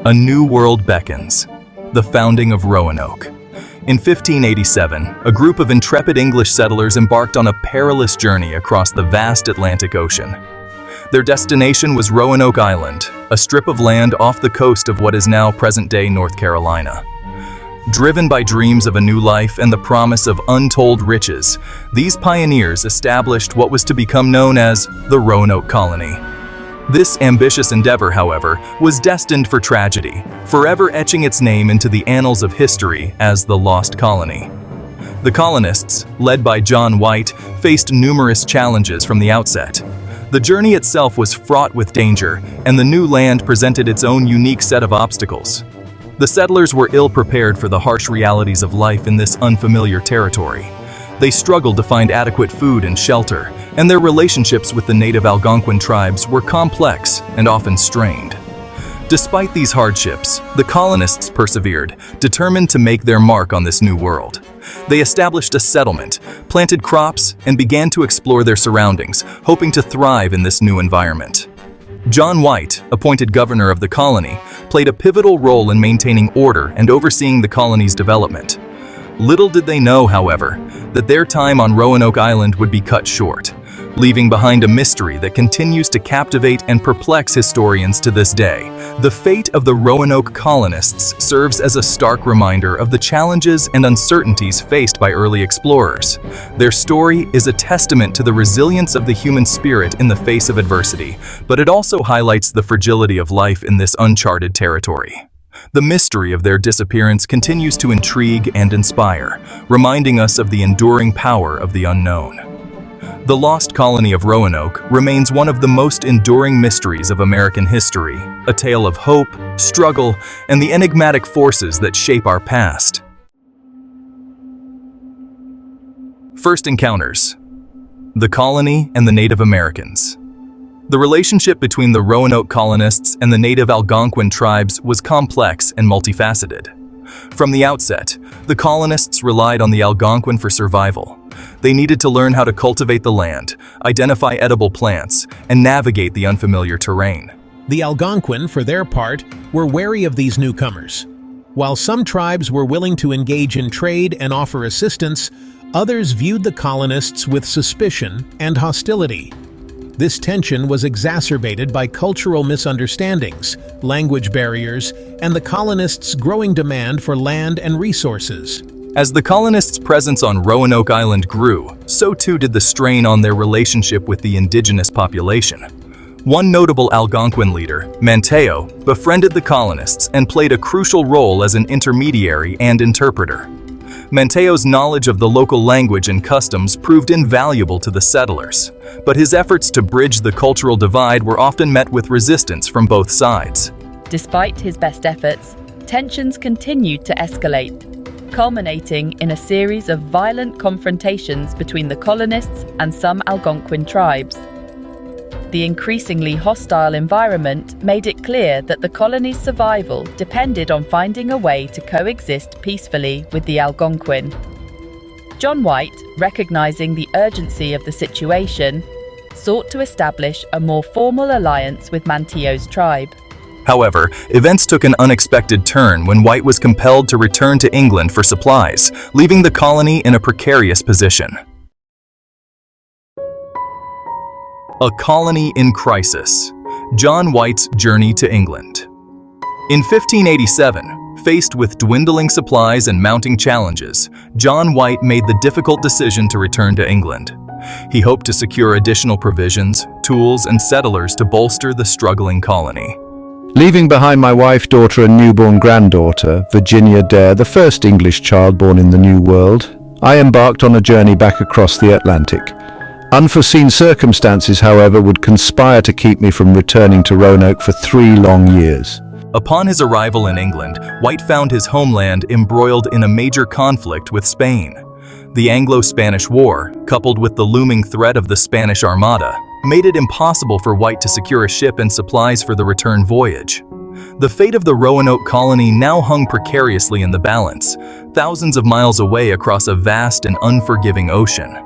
A new world beckons. The founding of Roanoke. In 1587, a group of intrepid English settlers embarked on a perilous journey across the vast Atlantic Ocean. Their destination was Roanoke Island, a strip of land off the coast of what is now present-day North Carolina. Driven by dreams of a new life and the promise of untold riches, these pioneers established what was to become known as the Roanoke Colony. This ambitious endeavor, however, was destined for tragedy, forever etching its name into the annals of history as the Lost Colony. The colonists, led by John White, faced numerous challenges from the outset. The journey itself was fraught with danger, and the new land presented its own unique set of obstacles. The settlers were ill-prepared for the harsh realities of life in this unfamiliar territory. They struggled to find adequate food and shelter, and their relationships with the native Algonquin tribes were complex and often strained. Despite these hardships, the colonists persevered, determined to make their mark on this new world. They established a settlement, planted crops, and began to explore their surroundings, hoping to thrive in this new environment. John White, appointed governor of the colony, played a pivotal role in maintaining order and overseeing the colony's development. Little did they know, however, that their time on Roanoke Island would be cut short, leaving behind a mystery that continues to captivate and perplex historians to this day. The fate of the Roanoke colonists serves as a stark reminder of the challenges and uncertainties faced by early explorers. Their story is a testament to the resilience of the human spirit in the face of adversity, but it also highlights the fragility of life in this uncharted territory. The mystery of their disappearance continues to intrigue and inspire, reminding us of the enduring power of the unknown. The lost colony of Roanoke remains one of the most enduring mysteries of American history, a tale of hope, struggle, and the enigmatic forces that shape our past. First encounters: the colony and the Native Americans. The relationship between the Roanoke colonists and the native Algonquin tribes was complex and multifaceted. From the outset, the colonists relied on the Algonquin for survival. They needed to learn how to cultivate the land, identify edible plants, and navigate the unfamiliar terrain. The Algonquin, for their part, were wary of these newcomers. While some tribes were willing to engage in trade and offer assistance, others viewed the colonists with suspicion and hostility. This tension was exacerbated by cultural misunderstandings, language barriers, and the colonists' growing demand for land and resources. As the colonists' presence on Roanoke Island grew, so too did the strain on their relationship with the indigenous population. One notable Algonquin leader, Manteo, befriended the colonists and played a crucial role as an intermediary and interpreter. Manteo's knowledge of the local language and customs proved invaluable to the settlers, but his efforts to bridge the cultural divide were often met with resistance from both sides. Despite his best efforts, tensions continued to escalate, culminating in a series of violent confrontations between the colonists and some Algonquin tribes. The increasingly hostile environment made it clear that the colony's survival depended on finding a way to coexist peacefully with the Algonquin. John White, recognizing the urgency of the situation, sought to establish a more formal alliance with Manteo's tribe. However, events took an unexpected turn when White was compelled to return to England for supplies, leaving the colony in a precarious position. A colony in crisis. John White's journey to England. In 1587, faced with dwindling supplies and mounting challenges, John White made the difficult decision to return to England. He hoped to secure additional provisions, tools, and settlers to bolster the struggling colony. Leaving behind my wife, daughter, and newborn granddaughter, Virginia Dare, the first English child born in the New World, I embarked on a journey back across the Atlantic. Unforeseen circumstances, however, would conspire to keep me from returning to Roanoke for 3 long years. Upon his arrival in England, White found his homeland embroiled in a major conflict with Spain. The Anglo-Spanish War, coupled with the looming threat of the Spanish Armada, made it impossible for White to secure a ship and supplies for the return voyage. The fate of the Roanoke colony now hung precariously in the balance, thousands of miles away across a vast and unforgiving ocean.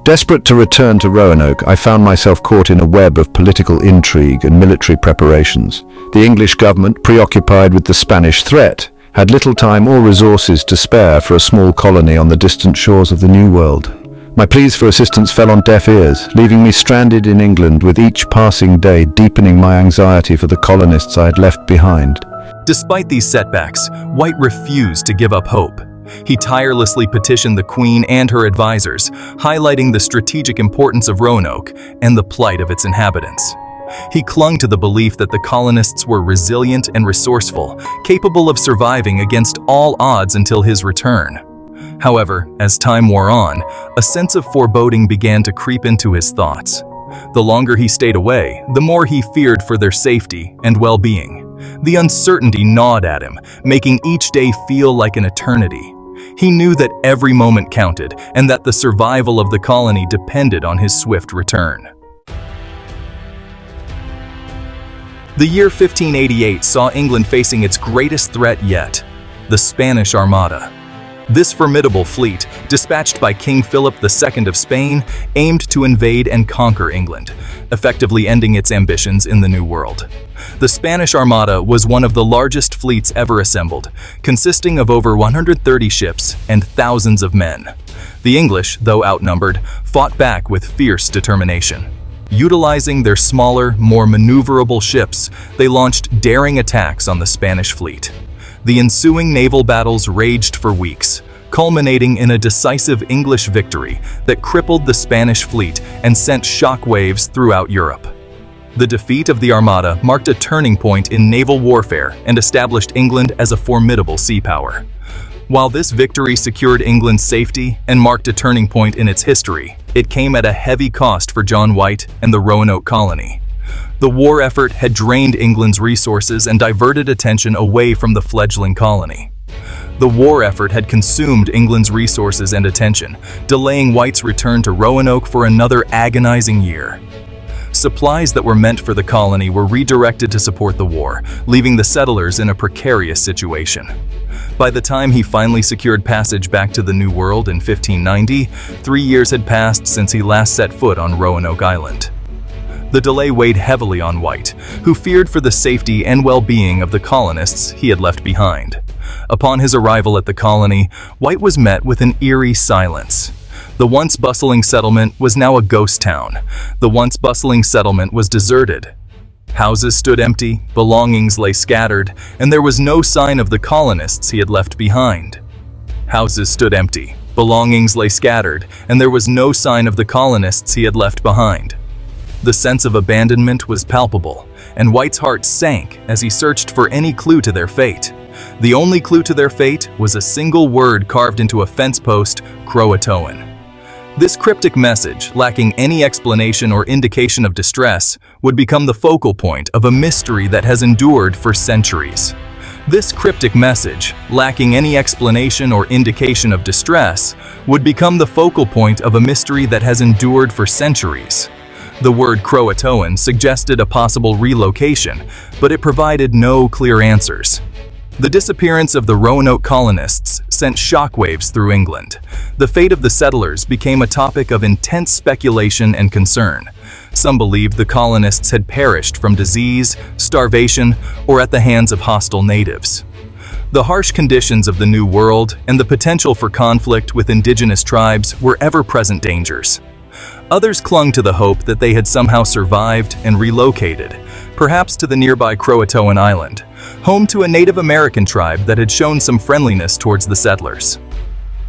Desperate to return to Roanoke, I found myself caught in a web of political intrigue and military preparations. The English government, preoccupied with the Spanish threat, had little time or resources to spare for a small colony on the distant shores of the New World. My pleas for assistance fell on deaf ears, leaving me stranded in England with each passing day deepening my anxiety for the colonists I had left behind. Despite these setbacks, White refused to give up hope. He tirelessly petitioned the Queen and her advisors, highlighting the strategic importance of Roanoke and the plight of its inhabitants. He clung to the belief that the colonists were resilient and resourceful, capable of surviving against all odds until his return. However, as time wore on, a sense of foreboding began to creep into his thoughts. The longer he stayed away, the more he feared for their safety and well-being. The uncertainty gnawed at him, making each day feel like an eternity. He knew that every moment counted and that the survival of the colony depended on his swift return. The year 1588 saw England facing its greatest threat yet, the Spanish Armada. This formidable fleet, dispatched by King Philip II of Spain, aimed to invade and conquer England, effectively ending its ambitions in the New World. The Spanish Armada was one of the largest fleets ever assembled, consisting of over 130 ships and thousands of men. The English, though outnumbered, fought back with fierce determination. Utilizing their smaller, more maneuverable ships, they launched daring attacks on the Spanish fleet. The ensuing naval battles raged for weeks, culminating in a decisive English victory that crippled the Spanish fleet and sent shockwaves throughout Europe. The defeat of the Armada marked a turning point in naval warfare and established England as a formidable sea power. While this victory secured England's safety and marked a turning point in its history, it came at a heavy cost for John White and the Roanoke colony. The war effort had drained England's resources and diverted attention away from the fledgling colony. The war effort had consumed England's resources and attention, delaying White's return to Roanoke for another agonizing year. Supplies that were meant for the colony were redirected to support the war, leaving the settlers in a precarious situation. By the time he finally secured passage back to the New World in 1590, 3 years had passed since he last set foot on Roanoke Island. The delay weighed heavily on White, who feared for the safety and well-being of the colonists he had left behind. Upon his arrival at the colony, White was met with an eerie silence. The once bustling settlement was now a ghost town. The once bustling settlement was deserted. Houses stood empty, belongings lay scattered, and there was no sign of the colonists he had left behind. Houses stood empty, belongings lay scattered, and there was no sign of the colonists he had left behind. The sense of abandonment was palpable, and White's heart sank as he searched for any clue to their fate. The only clue to their fate was a single word carved into a fence post, Croatoan. This cryptic message, lacking any explanation or indication of distress, would become the focal point of a mystery that has endured for centuries. This cryptic message, lacking any explanation or indication of distress, would become the focal point of a mystery that has endured for centuries. The word Croatoan suggested a possible relocation, but it provided no clear answers. The disappearance of the Roanoke colonists sent shockwaves through England. The fate of the settlers became a topic of intense speculation and concern. Some believed the colonists had perished from disease, starvation, or at the hands of hostile natives. The harsh conditions of the New World and the potential for conflict with indigenous tribes were ever-present dangers. Others clung to the hope that they had somehow survived and relocated, perhaps to the nearby Croatoan Island, home to a Native American tribe that had shown some friendliness towards the settlers.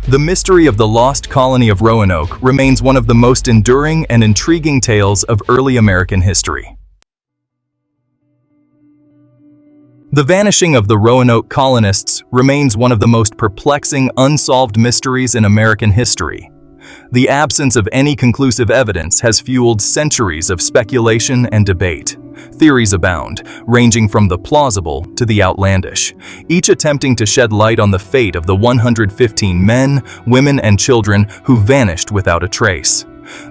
The mystery of the lost colony of Roanoke remains one of the most enduring and intriguing tales of early American history. The vanishing of the Roanoke colonists remains one of the most perplexing unsolved mysteries in American history. The absence of any conclusive evidence has fueled centuries of speculation and debate. Theories abound, ranging from the plausible to the outlandish, each attempting to shed light on the fate of the 115 men, women, and children who vanished without a trace.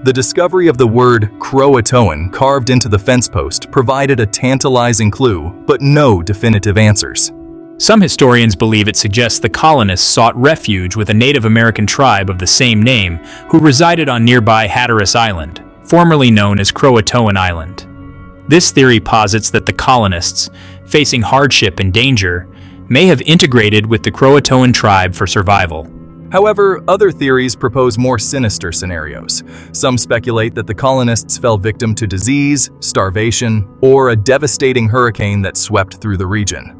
The discovery of the word Croatoan carved into the fence post provided a tantalizing clue, but no definitive answers. Some historians believe it suggests the colonists sought refuge with a Native American tribe of the same name who resided on nearby Hatteras Island, formerly known as Croatoan Island. This theory posits that the colonists, facing hardship and danger, may have integrated with the Croatoan tribe for survival. However, other theories propose more sinister scenarios. Some speculate that the colonists fell victim to disease, starvation, or a devastating hurricane that swept through the region.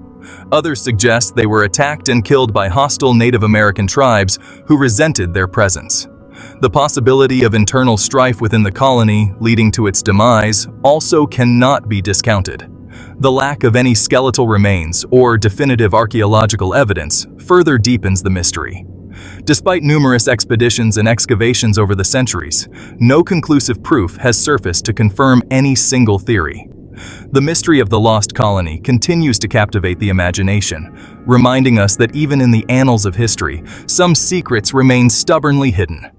Others suggest they were attacked and killed by hostile Native American tribes who resented their presence. The possibility of internal strife within the colony leading to its demise also cannot be discounted. The lack of any skeletal remains or definitive archaeological evidence further deepens the mystery. Despite numerous expeditions and excavations over the centuries, no conclusive proof has surfaced to confirm any single theory. The mystery of the lost colony continues to captivate the imagination, reminding us that even in the annals of history, some secrets remain stubbornly hidden.